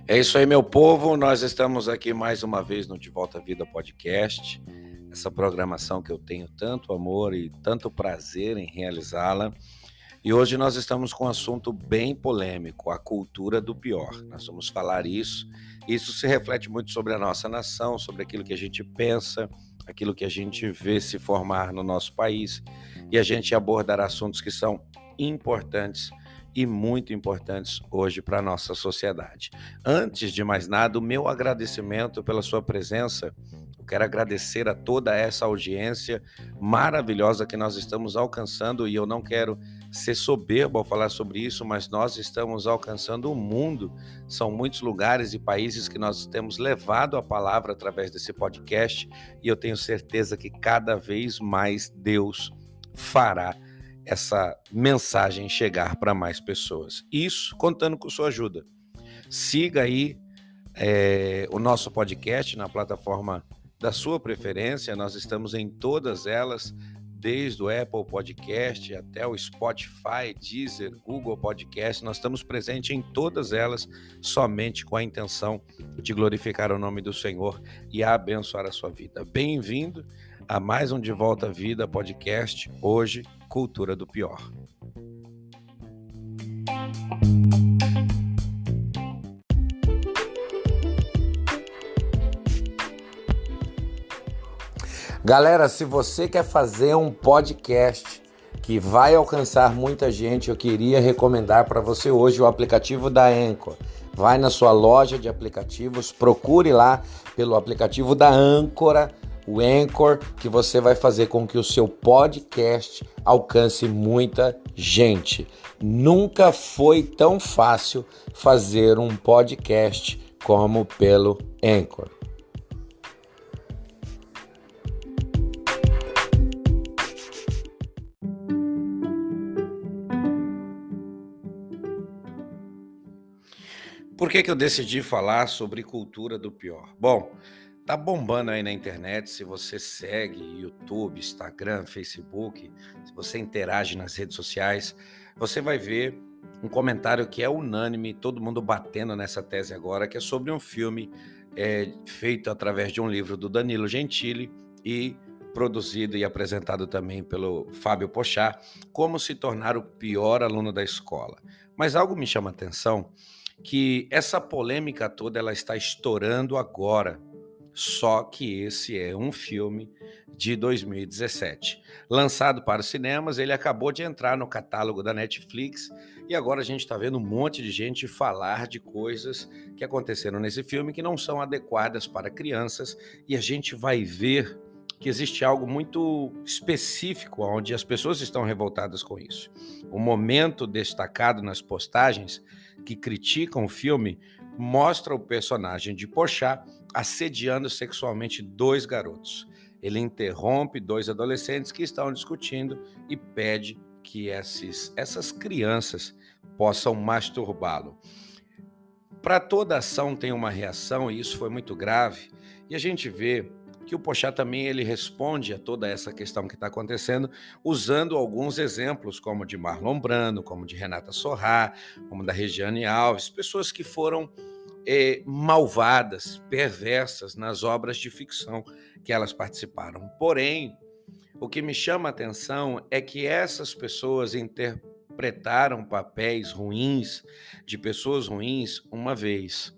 É isso aí, meu povo. Nós estamos aqui mais uma vez no De Volta à Vida Podcast, essa programação que eu tenho tanto amor e tanto prazer em realizá-la. E hoje nós estamos com um assunto bem polêmico, a cultura do pior. Nós vamos falar isso. Isso se reflete muito sobre a nossa nação, sobre aquilo que a gente pensa, aquilo que a gente vê se formar no nosso país. E a gente abordará assuntos que são importantes e muito importantes hoje para a nossa sociedade. Antes de mais nada, o meu agradecimento pela sua presença. Eu quero agradecer a toda essa audiência maravilhosa que nós estamos alcançando, e eu não quero ser soberbo ao falar sobre isso, mas nós estamos alcançando o mundo. São muitos lugares e países que nós temos levado a palavra através desse podcast, e eu tenho certeza que cada vez mais Deus fará essa mensagem chegar para mais pessoas. Isso contando com sua ajuda. Siga aí o nosso podcast na plataforma da sua preferência. Nós estamos em todas elas, desde o Apple Podcast até o Spotify, Deezer, Google Podcast. Nós estamos presentes em todas elas, somente com a intenção de glorificar o nome do Senhor e abençoar a sua vida. Bem-vindo a mais um De Volta à Vida Podcast, hoje, Cultura do Pior. Galera, se você quer fazer um podcast que vai alcançar muita gente, eu queria recomendar para você hoje o aplicativo da Anchor. Vai na sua loja de aplicativos, procure lá pelo aplicativo da Âncora, o Anchor, que você vai fazer com que o seu podcast alcance muita gente. Nunca foi tão fácil fazer um podcast como pelo Anchor. Por que eu decidi falar sobre cultura do pior? Bom, tá bombando aí na internet. Se você segue YouTube, Instagram, Facebook, se você interage nas redes sociais, você vai ver um comentário que é unânime, todo mundo batendo nessa tese agora, que é sobre um filme feito através de um livro do Danilo Gentili e produzido e apresentado também pelo Fábio Porchat, Como se tornar o pior aluno da escola. Mas algo me chama a atenção, que essa polêmica toda ela está estourando agora, só que esse é um filme de 2017. Lançado para os cinemas, ele acabou de entrar no catálogo da Netflix e agora a gente está vendo um monte de gente falar de coisas que aconteceram nesse filme que não são adequadas para crianças, e a gente vai ver que existe algo muito específico onde as pessoas estão revoltadas com isso. O momento destacado nas postagens que criticam o filme mostra o personagem de Porchat assediando sexualmente dois garotos. Ele interrompe dois adolescentes que estão discutindo e pede que essas crianças possam masturbá-lo. Para toda ação tem uma reação, e isso foi muito grave, e a gente vê que o Porchat também ele responde a toda essa questão que está acontecendo usando alguns exemplos, como de Marlon Brando, como de Renata Sorrah, como da Regiane Alves, pessoas que foram malvadas, perversas nas obras de ficção que elas participaram. Porém, o que me chama a atenção é que essas pessoas interpretaram papéis ruins, de pessoas ruins, uma vez.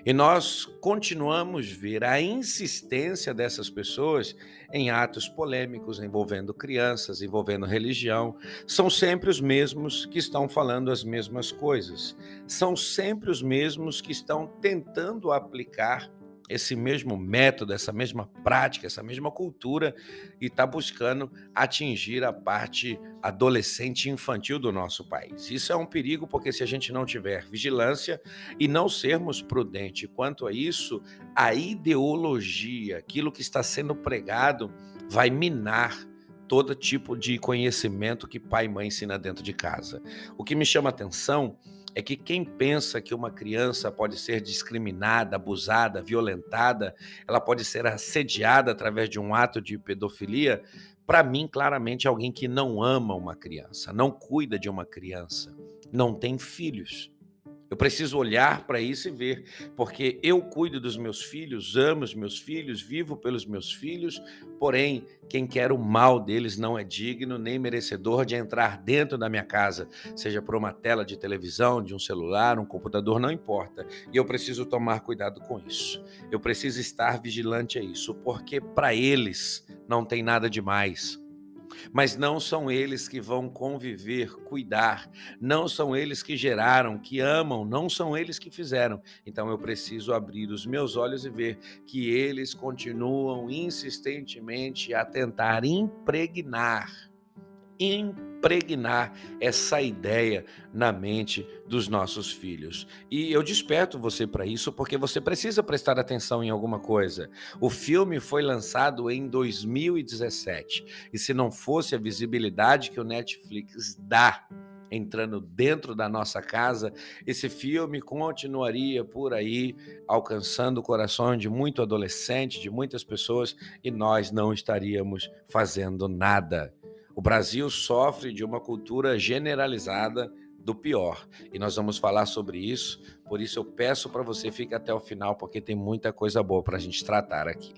E nós continuamos a ver a insistência dessas pessoas em atos polêmicos envolvendo crianças, envolvendo religião. São sempre os mesmos que estão falando as mesmas coisas. São sempre os mesmos que estão tentando aplicar esse mesmo método, essa mesma prática, essa mesma cultura, e está buscando atingir a parte adolescente e infantil do nosso país. Isso é um perigo, porque se a gente não tiver vigilância e não sermos prudentes quanto a isso, a ideologia, aquilo que está sendo pregado, vai minar todo tipo de conhecimento que pai e mãe ensina dentro de casa. O que me chama a atenção é que quem pensa que uma criança pode ser discriminada, abusada, violentada, ela pode ser assediada através de um ato de pedofilia, Para mim, claramente, alguém que não ama uma criança, não cuida de uma criança, não tem filhos. Eu preciso olhar para isso e ver, porque eu cuido dos meus filhos, amo os meus filhos, vivo pelos meus filhos, porém, quem quer o mal deles não é digno nem merecedor de entrar dentro da minha casa, seja por uma tela de televisão, de um celular, um computador, não importa. E eu preciso tomar cuidado com isso. Eu preciso estar vigilante a isso, porque para eles não tem nada demais. Mas não são eles que vão conviver, cuidar, não são eles que geraram, que amam, não são eles que fizeram. Então eu preciso abrir os meus olhos e ver que eles continuam insistentemente a tentar impregnar essa ideia na mente dos nossos filhos. E eu desperto você para isso porque você precisa prestar atenção em alguma coisa. O filme foi lançado em 2017 e se não fosse a visibilidade que o Netflix dá entrando dentro da nossa casa, esse filme continuaria por aí alcançando o coração de muito adolescente, de muitas pessoas, e nós não estaríamos fazendo nada. O Brasil sofre de uma cultura generalizada do pior e nós vamos falar sobre isso, por isso eu peço para você fique até o final, porque tem muita coisa boa para a gente tratar aqui.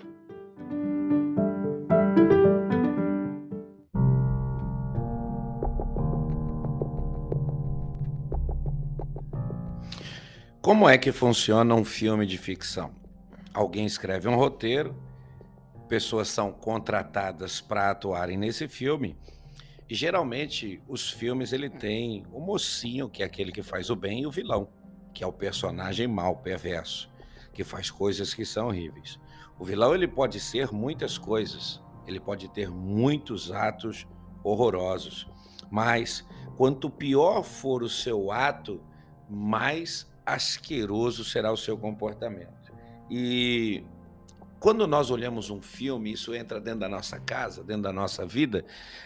Como é que funciona um filme de ficção? Alguém escreve um roteiro, pessoas são contratadas para atuarem nesse filme. E geralmente os filmes ele tem o mocinho, que é aquele que faz o bem, e o vilão, que é o personagem mau, perverso, que faz coisas que são horríveis. O vilão ele pode ser muitas coisas, ele pode ter muitos atos horrorosos, mas quanto pior for o seu ato, mais asqueroso será o seu comportamento. E quando nós olhamos um filme, isso entra dentro da nossa casa, dentro da nossa vida.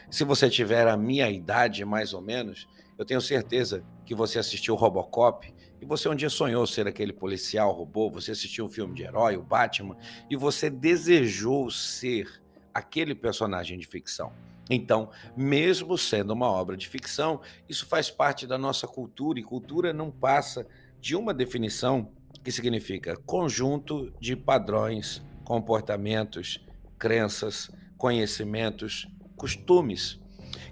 Se você tiver a minha idade, mais ou menos, eu tenho certeza que você assistiu Robocop e você um dia sonhou ser aquele policial robô, você assistiu um filme de herói, o Batman, e você desejou ser aquele personagem de ficção. Então, mesmo sendo uma obra de ficção, isso faz parte da nossa cultura, e cultura não passa de uma definição que significa conjunto de padrões, comportamentos, crenças, conhecimentos, costumes,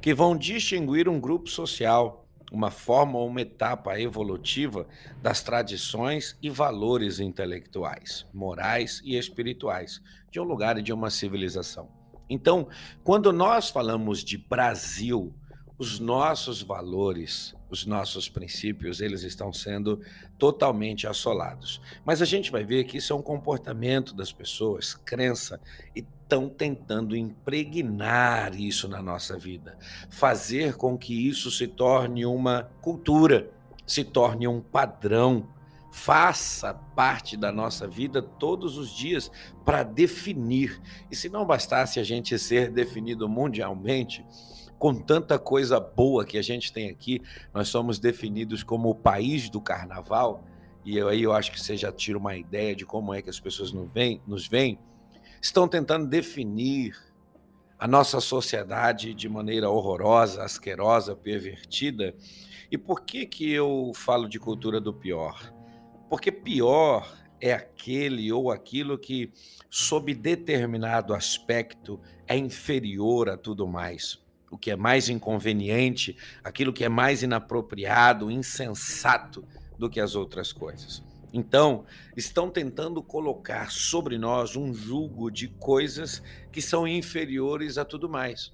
que vão distinguir um grupo social, uma forma ou uma etapa evolutiva das tradições e valores intelectuais, morais e espirituais de um lugar e de uma civilização. Então, quando nós falamos de Brasil, os nossos valores, os nossos princípios, eles estão sendo totalmente assolados. Mas a gente vai ver que isso é um comportamento das pessoas, crença, e estão tentando impregnar isso na nossa vida, fazer com que isso se torne uma cultura, se torne um padrão, faça parte da nossa vida todos os dias para definir. E se não bastasse a gente ser definido mundialmente, com tanta coisa boa que a gente tem aqui, nós somos definidos como o país do carnaval, e aí eu acho que você já tira uma ideia de como é que as pessoas nos veem, estão tentando definir a nossa sociedade de maneira horrorosa, asquerosa, pervertida. E por que que eu falo de cultura do pior? Porque pior é aquele ou aquilo que, sob determinado aspecto, é inferior a tudo mais. O que é mais inconveniente, aquilo que é mais inapropriado, insensato do que as outras coisas. Então, estão tentando colocar sobre nós um jugo de coisas que são inferiores a tudo mais.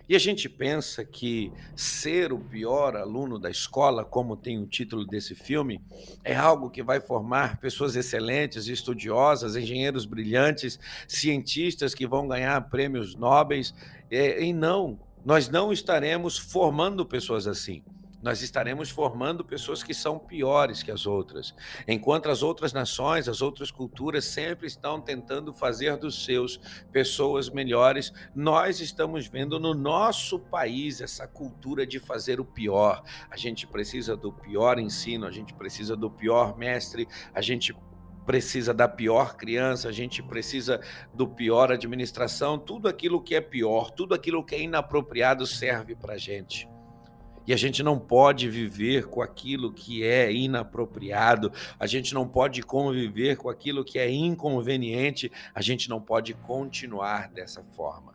E a gente pensa que ser o pior aluno da escola, como tem o título desse filme, é algo que vai formar pessoas excelentes, estudiosas, engenheiros brilhantes, cientistas que vão ganhar prêmios nobres. E não, nós não estaremos formando pessoas assim. Nós estaremos formando pessoas que são piores que as outras. Enquanto as outras nações, as outras culturas sempre estão tentando fazer dos seus pessoas melhores, nós estamos vendo no nosso país essa cultura de fazer o pior. A gente precisa do pior ensino, a gente precisa do pior mestre, a gente precisa da pior criança, a gente precisa do pior administração, tudo aquilo que é pior, tudo aquilo que é inapropriado serve para a gente. E a gente não pode viver com aquilo que é inapropriado, a gente não pode conviver com aquilo que é inconveniente, a gente não pode continuar dessa forma.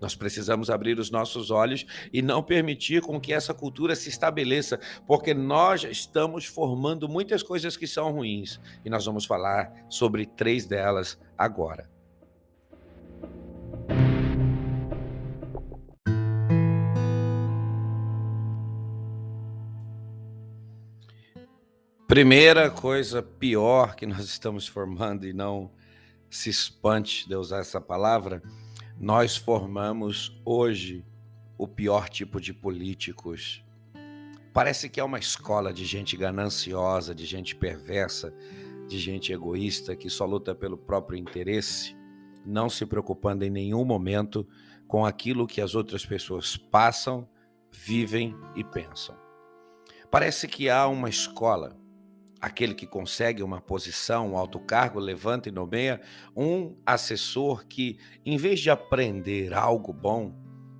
Nós precisamos abrir os nossos olhos e não permitir com que essa cultura se estabeleça, porque nós já estamos formando muitas coisas que são ruins, e nós vamos falar sobre 3 delas agora. Primeira coisa pior que nós estamos formando, e não se espante de eu usar essa palavra, nós formamos hoje o pior tipo de políticos. Parece que é uma escola de gente gananciosa, de gente perversa, de gente egoísta que só luta pelo próprio interesse, não se preocupando em nenhum momento com aquilo que as outras pessoas passam, vivem e pensam. Parece que há uma escola. Aquele que consegue uma posição, um alto cargo, levanta e nomeia um assessor que, em vez de aprender algo bom,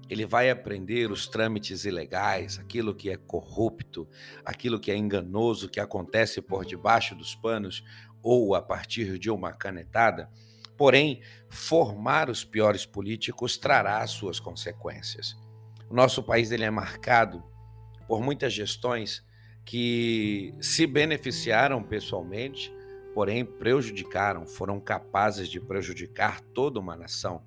ele vai aprender os trâmites ilegais, aquilo que é corrupto, aquilo que é enganoso, que acontece por debaixo dos panos ou a partir de uma canetada. Porém, formar os piores políticos trará as suas consequências. O nosso país ele é marcado por muitas gestões que se beneficiaram pessoalmente, porém prejudicaram, foram capazes de prejudicar toda uma nação.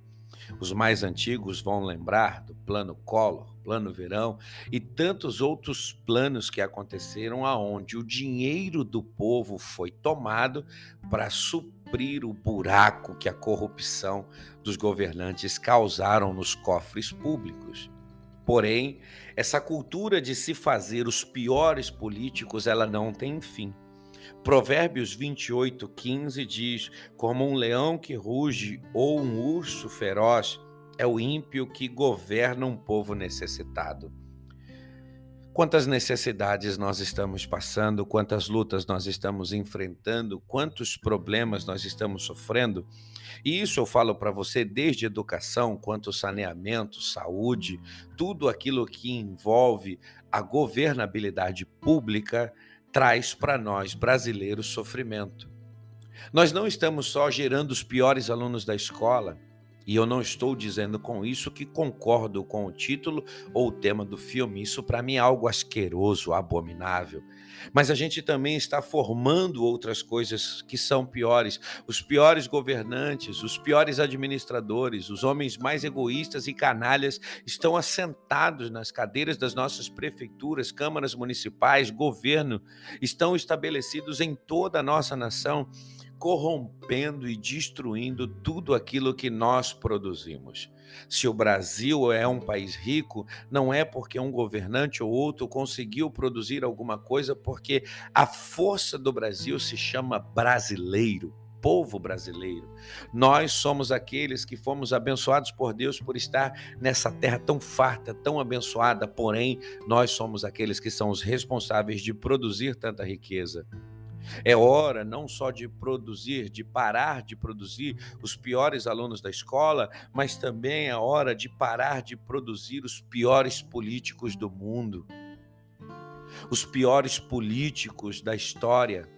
Os mais antigos vão lembrar do Plano Collor, Plano Verão e tantos outros planos que aconteceram aonde o dinheiro do povo foi tomado para suprir o buraco que a corrupção dos governantes causaram nos cofres públicos. Porém, essa cultura de se fazer os piores políticos, ela não tem fim. Provérbios 28:15 diz: como um leão que ruge ou um urso feroz, é o ímpio que governa um povo necessitado. Quantas necessidades nós estamos passando, quantas lutas nós estamos enfrentando, quantos problemas nós estamos sofrendo. E isso eu falo para você desde educação, quanto saneamento, saúde, tudo aquilo que envolve a governabilidade pública traz para nós brasileiros sofrimento. Nós não estamos só gerando os piores alunos da escola, e eu não estou dizendo com isso que concordo com o título ou o tema do filme. Isso para mim é algo asqueroso, abominável. Mas a gente também está formando outras coisas que são piores. Os piores governantes, os piores administradores, os homens mais egoístas e canalhas estão assentados nas cadeiras das nossas prefeituras, câmaras municipais, governo, estão estabelecidos em toda a nossa nação, corrompendo e destruindo tudo aquilo que nós produzimos. Se o Brasil é um país rico, não é porque um governante ou outro conseguiu produzir alguma coisa, porque a força do Brasil se chama brasileiro. Povo brasileiro. Nós somos aqueles que fomos abençoados por Deus por estar nessa terra tão farta, tão abençoada, porém, nós somos aqueles que são os responsáveis de produzir tanta riqueza. É hora não só de produzir, de parar de produzir os piores alunos da escola, mas também é hora de parar de produzir os piores políticos do mundo, os piores políticos da história.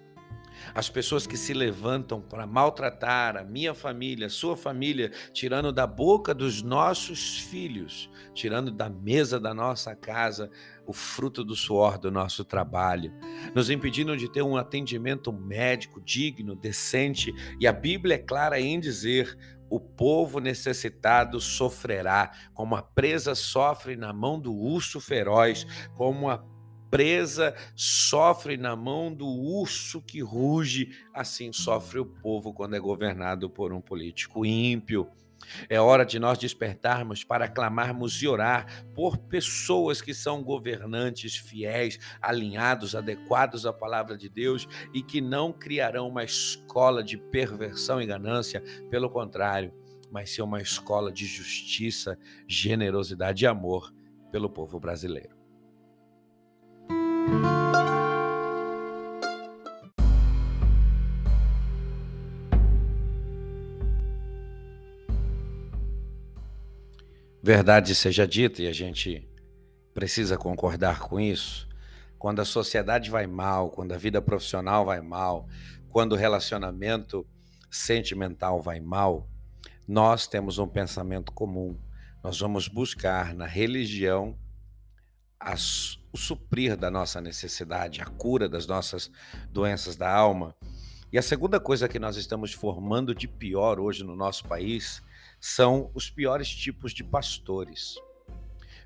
As pessoas que se levantam para maltratar a minha família, a sua família, tirando da boca dos nossos filhos, tirando da mesa da nossa casa o fruto do suor do nosso trabalho, nos impedindo de ter um atendimento médico digno, decente, e a Bíblia é clara em dizer: o povo necessitado sofrerá, como a presa sofre na mão do urso feroz, como a presa sofre na mão do urso que ruge, assim sofre o povo quando é governado por um político ímpio. É hora de nós despertarmos para clamarmos e orar por pessoas que são governantes fiéis, alinhados, adequados à palavra de Deus e que não criarão uma escola de perversão e ganância, pelo contrário, mas ser uma escola de justiça, generosidade e amor pelo povo brasileiro. Verdade seja dita, e a gente precisa concordar com isso, quando a sociedade vai mal, quando a vida profissional vai mal, quando o relacionamento sentimental vai mal, nós temos um pensamento comum. Nós vamos buscar na religião o suprir da nossa necessidade, a cura das nossas doenças da alma. E a segunda coisa que nós estamos formando de pior hoje no nosso país são os piores tipos de pastores.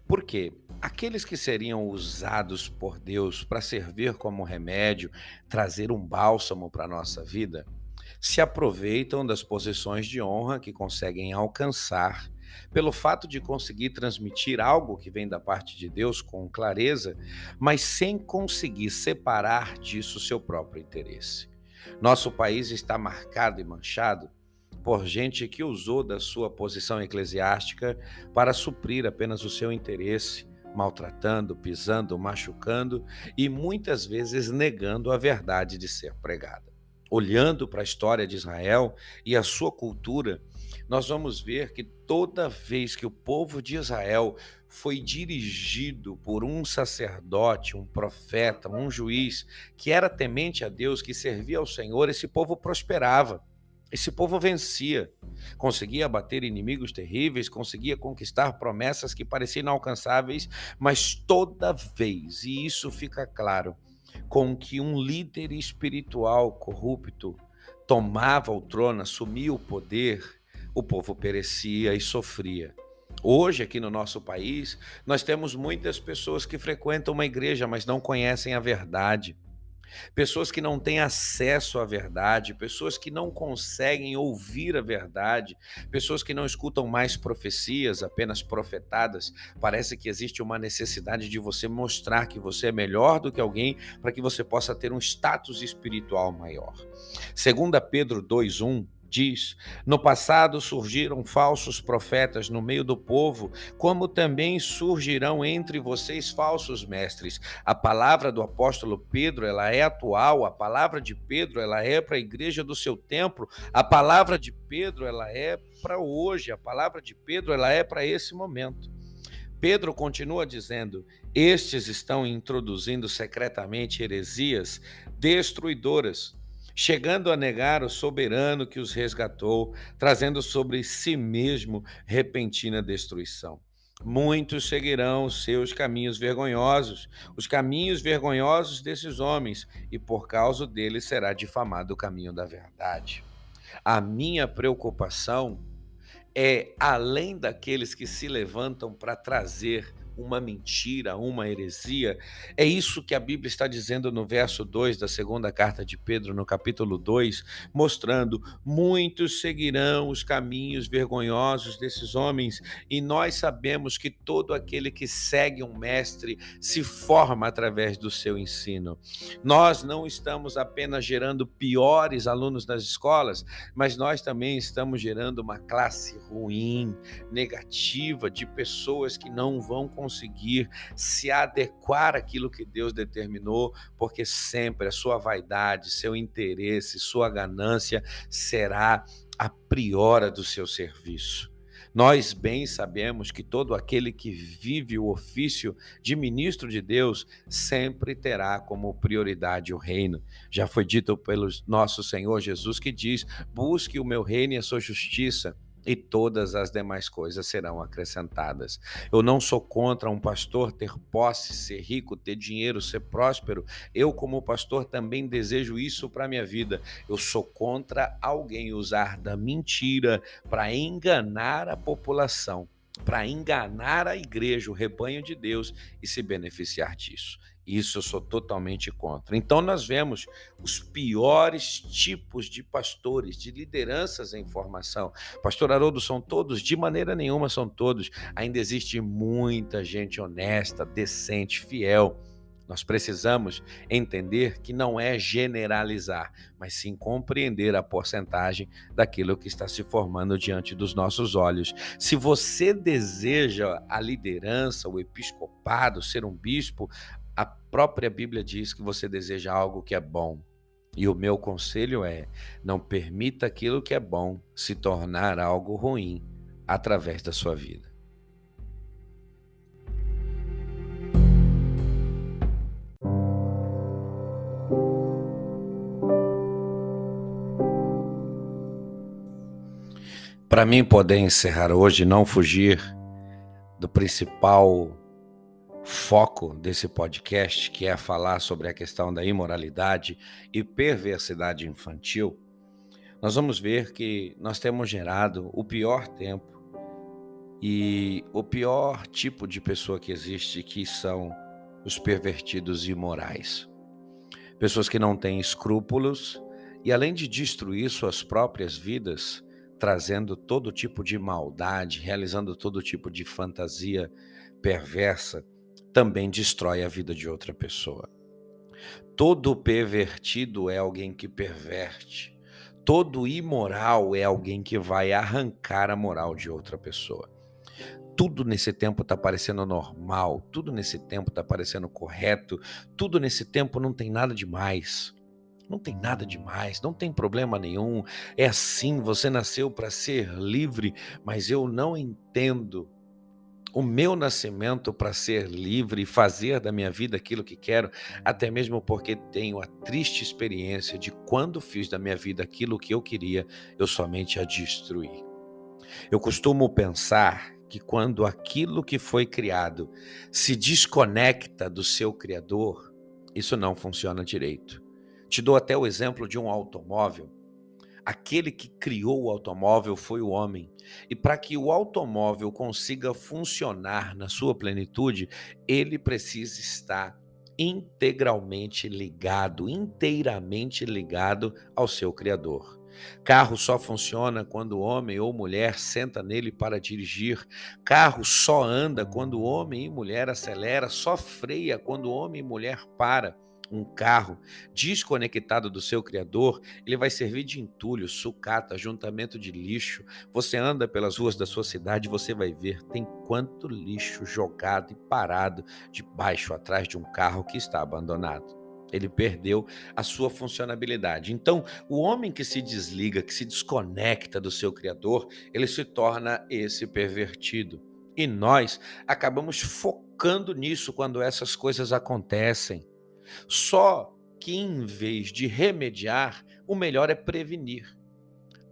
Por quê? Aqueles que seriam usados por Deus para servir como remédio, trazer um bálsamo para a nossa vida, se aproveitam das posições de honra que conseguem alcançar, pelo fato de conseguir transmitir algo que vem da parte de Deus com clareza, mas sem conseguir separar disso seu próprio interesse. Nosso país está marcado e manchado por gente que usou da sua posição eclesiástica para suprir apenas o seu interesse, maltratando, pisando, machucando e muitas vezes negando a verdade de ser pregada. Olhando para a história de Israel e a sua cultura, nós vamos ver que toda vez que o povo de Israel foi dirigido por um sacerdote, um profeta, um juiz que era temente a Deus, que servia ao Senhor, esse povo prosperava. Esse povo vencia, conseguia abater inimigos terríveis, conseguia conquistar promessas que pareciam inalcançáveis, mas toda vez, e isso fica claro, com que um líder espiritual corrupto tomava o trono, assumia o poder, o povo perecia e sofria. Hoje, aqui no nosso país, nós temos muitas pessoas que frequentam uma igreja, mas não conhecem a verdade. Pessoas que não têm acesso à verdade, pessoas que não conseguem ouvir a verdade, pessoas que não escutam mais profecias, apenas profetadas. Parece que existe uma necessidade de você mostrar que você é melhor do que alguém para que você possa ter um status espiritual maior. Segunda Pedro 2:1 diz: no passado surgiram falsos profetas no meio do povo, como também surgirão entre vocês falsos mestres. A palavra do apóstolo Pedro, ela é atual, a palavra de Pedro, ela é para a igreja do seu templo, a palavra de Pedro, ela é para hoje, a palavra de Pedro, ela é para esse momento. Pedro continua dizendo: estes estão introduzindo secretamente heresias destruidoras, chegando a negar o soberano que os resgatou, trazendo sobre si mesmo repentina destruição. Muitos seguirão os seus caminhos vergonhosos, os caminhos vergonhosos desses homens, e por causa deles será difamado o caminho da verdade. A minha preocupação é, além daqueles que se levantam para trazer uma mentira, uma heresia, é isso que a Bíblia está dizendo no verso 2 da segunda carta de Pedro, no capítulo 2, mostrando: muitos seguirão os caminhos vergonhosos desses homens, e nós sabemos que todo aquele que segue um mestre se forma através do seu ensino. Nós não estamos apenas gerando piores alunos nas escolas, mas nós também estamos gerando uma classe ruim, negativa, de pessoas que não vão conseguir se adequar àquilo que Deus determinou, porque sempre a sua vaidade, seu interesse, sua ganância será a priora do seu serviço. Nós bem sabemos que todo aquele que vive o ofício de ministro de Deus sempre terá como prioridade o reino. Já foi dito pelo nosso Senhor Jesus, que diz: busque o meu reino e a sua justiça, e todas as demais coisas serão acrescentadas. Eu não sou contra um pastor ter posse, ser rico, ter dinheiro, ser próspero. Eu, como pastor, também desejo isso para a minha vida. Eu sou contra alguém usar da mentira para enganar a população, para enganar a igreja, o rebanho de Deus, e se beneficiar disso. Isso eu sou totalmente contra. Então nós vemos os piores tipos de pastores, de lideranças em formação. Pastor Haroldo, são todos? De maneira nenhuma são todos. Ainda existe muita gente honesta, decente, fiel. Nós precisamos entender que não é generalizar, mas sim compreender a porcentagem daquilo que está se formando diante dos nossos olhos. Se você deseja a liderança, o episcopado, ser um bispo, a própria Bíblia diz que você deseja algo que é bom. E o meu conselho é: não permita aquilo que é bom se tornar algo ruim através da sua vida. Para mim poder encerrar hoje, não fugir do principal foco desse podcast, que é falar sobre a questão da imoralidade e perversidade infantil, nós vamos ver que nós temos gerado o pior tempo e o pior tipo de pessoa que existe, que são os pervertidos imorais. Pessoas que não têm escrúpulos e, além de destruir suas próprias vidas, trazendo todo tipo de maldade, realizando todo tipo de fantasia perversa, também destrói a vida de outra pessoa. Todo pervertido é alguém que perverte. Todo imoral é alguém que vai arrancar a moral de outra pessoa. Tudo nesse tempo está parecendo normal, tudo nesse tempo está parecendo correto, tudo nesse tempo não tem nada demais. Não tem nada demais, não tem problema nenhum. É assim, você nasceu para ser livre, mas eu não entendo o meu nascimento para ser livre e fazer da minha vida aquilo que quero, até mesmo porque tenho a triste experiência de quando fiz da minha vida aquilo que eu queria, eu somente a destruí. Eu costumo pensar que quando aquilo que foi criado se desconecta do seu criador, isso não funciona direito. Te dou até o exemplo de um automóvel. Aquele que criou o automóvel foi o homem. E para que o automóvel consiga funcionar na sua plenitude, ele precisa estar inteiramente ligado ao seu Criador. Carro só funciona quando homem ou mulher senta nele para dirigir. Carro só anda quando homem e mulher acelera, só freia quando homem e mulher para. Um carro desconectado do seu Criador, ele vai servir de entulho, sucata, ajuntamento de lixo. Você anda pelas ruas da sua cidade, você vai ver, tem quanto lixo jogado e parado debaixo, atrás de um carro que está abandonado. Ele perdeu a sua funcionabilidade. Então, o homem que se desliga, que se desconecta do seu Criador, ele se torna esse pervertido. E nós acabamos focando nisso quando essas coisas acontecem. Só que em vez de remediar, o melhor é prevenir.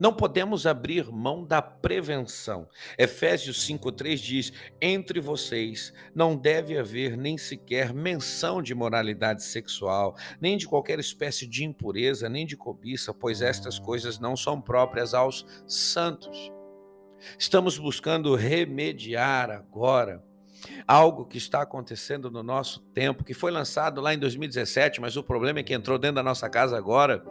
Não podemos abrir mão da prevenção. Efésios 5:3 diz: entre vocês não deve haver nem sequer menção de moralidade sexual, nem de qualquer espécie de impureza, nem de cobiça, pois estas coisas não são próprias aos santos. Estamos buscando remediar agora algo que está acontecendo no nosso tempo, que foi lançado lá em 2017, mas o problema é que entrou dentro da nossa casa agora.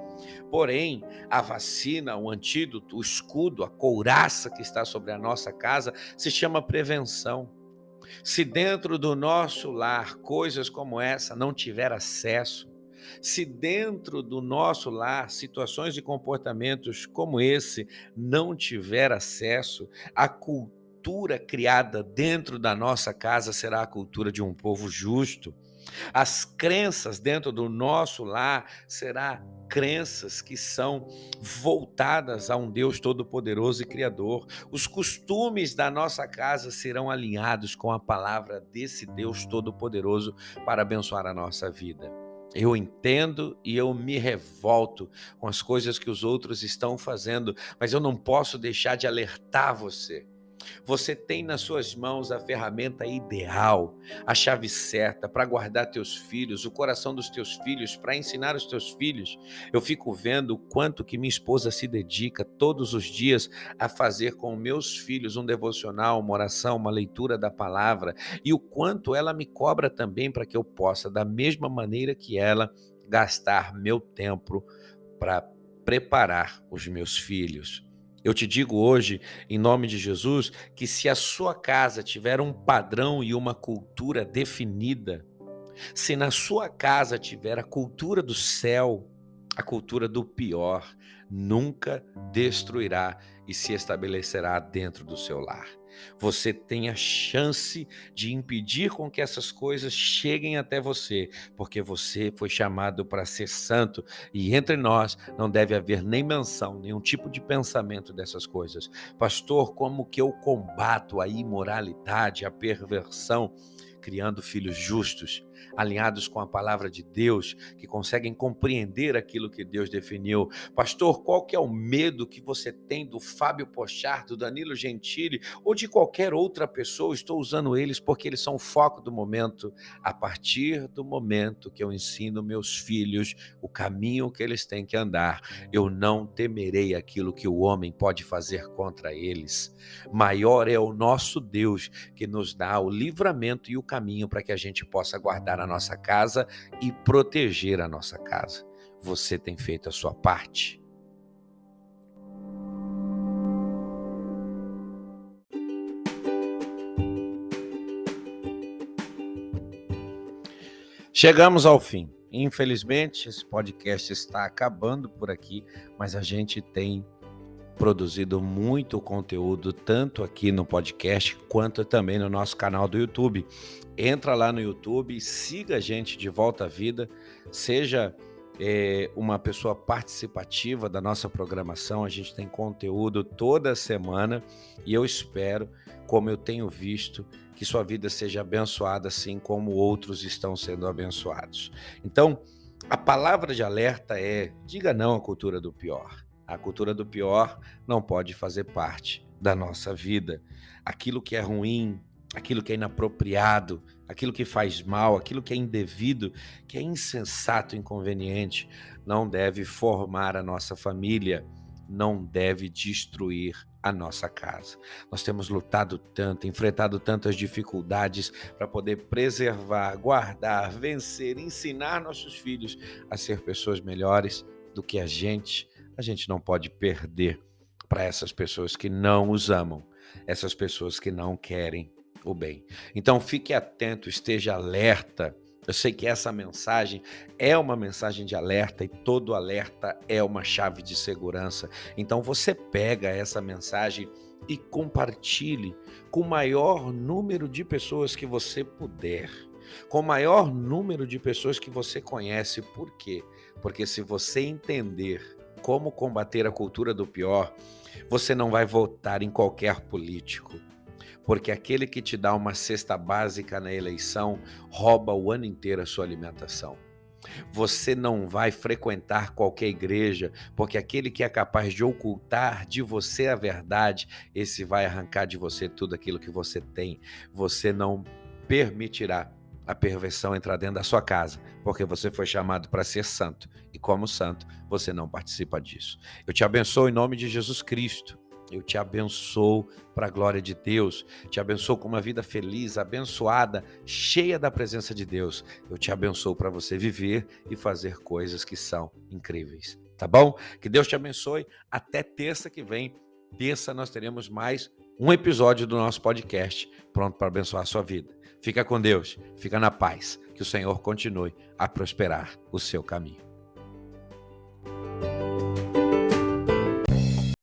Porém, a vacina, o antídoto, o escudo, a couraça que está sobre a nossa casa se chama prevenção. Se dentro do nosso lar coisas como essa não tiver acesso, se dentro do nosso lar situações e comportamentos como esse não tiver acesso, a cultura criada dentro da nossa casa será a cultura de um povo justo. As crenças dentro do nosso lar será crenças que são voltadas a um Deus todo-poderoso e criador. Os costumes da nossa casa serão alinhados com a palavra desse Deus todo-poderoso para abençoar a nossa vida. Eu entendo e eu me revolto com as coisas que os outros estão fazendo, mas eu não posso deixar de alertar você. Você tem nas suas mãos a ferramenta ideal, a chave certa para guardar teus filhos, o coração dos teus filhos, para ensinar os teus filhos. Eu fico vendo o quanto que minha esposa se dedica todos os dias a fazer com meus filhos um devocional, uma oração, uma leitura da palavra, e o quanto ela me cobra também para que eu possa, da mesma maneira que ela, gastar meu tempo para preparar os meus filhos. Eu te digo hoje, em nome de Jesus, que se a sua casa tiver um padrão e uma cultura definida, se na sua casa tiver a cultura do céu, a cultura do pior, nunca destruirá e se estabelecerá dentro do seu lar. Você tem a chance de impedir com que essas coisas cheguem até você, porque você foi chamado para ser santo e entre nós não deve haver nem menção, nenhum tipo de pensamento dessas coisas. Pastor, como que eu combato a imoralidade, a perversão? criando filhos justos, alinhados com a palavra de Deus, que conseguem compreender aquilo que Deus definiu. Pastor, qual que é o medo que você tem do Fábio Pochard, do Danilo Gentili ou de qualquer outra pessoa? Estou usando eles porque eles são o foco do momento. A partir do momento que eu ensino meus filhos o caminho que eles têm que andar, eu não temerei aquilo que o homem pode fazer contra eles. Maior é o nosso Deus, que nos dá o livramento e o caminho para que a gente possa guardar a nossa casa e proteger a nossa casa. Você tem feito a sua parte? Chegamos ao fim. Infelizmente, esse podcast está acabando por aqui, mas a gente tem produzido muito conteúdo, tanto aqui no podcast, quanto também no nosso canal do YouTube. Entra lá no YouTube, siga a gente de Volta à Vida, seja uma pessoa participativa da nossa programação. A gente tem conteúdo toda semana e eu espero, como eu tenho visto, que sua vida seja abençoada assim como outros estão sendo abençoados. Então, a palavra de alerta é: diga não à cultura do pior. A cultura do pior não pode fazer parte da nossa vida. Aquilo que é ruim, aquilo que é inapropriado, aquilo que faz mal, aquilo que é indevido, que é insensato, inconveniente, não deve formar a nossa família, não deve destruir a nossa casa. Nós temos lutado tanto, enfrentado tantas dificuldades para poder preservar, guardar, vencer, ensinar nossos filhos a ser pessoas melhores do que a gente não pode perder para essas pessoas que não os amam, essas pessoas que não querem o bem. Então fique atento, esteja alerta. Eu sei que essa mensagem é uma mensagem de alerta e todo alerta é uma chave de segurança. Então você pega essa mensagem e compartilhe com o maior número de pessoas que você puder, com o maior número de pessoas que você conhece. Por quê? Porque se você entender como combater a cultura do pior, você não vai votar em qualquer político, porque aquele que te dá uma cesta básica na eleição rouba o ano inteiro a sua alimentação. Você não vai frequentar qualquer igreja, porque aquele que é capaz de ocultar de você a verdade, esse vai arrancar de você tudo aquilo que você tem. Você não permitirá a perversão entrar dentro da sua casa, porque você foi chamado para ser santo, e como santo, você não participa disso. Eu te abençoo em nome de Jesus Cristo. Eu te abençoo para a glória de Deus, te abençoo com uma vida feliz, abençoada, cheia da presença de Deus. Eu te abençoo para você viver e fazer coisas que são incríveis, tá bom? Que Deus te abençoe. Até terça que vem. Terça nós teremos mais um episódio do nosso podcast, pronto para abençoar a sua vida. Fica com Deus, fica na paz, que o Senhor continue a prosperar o seu caminho.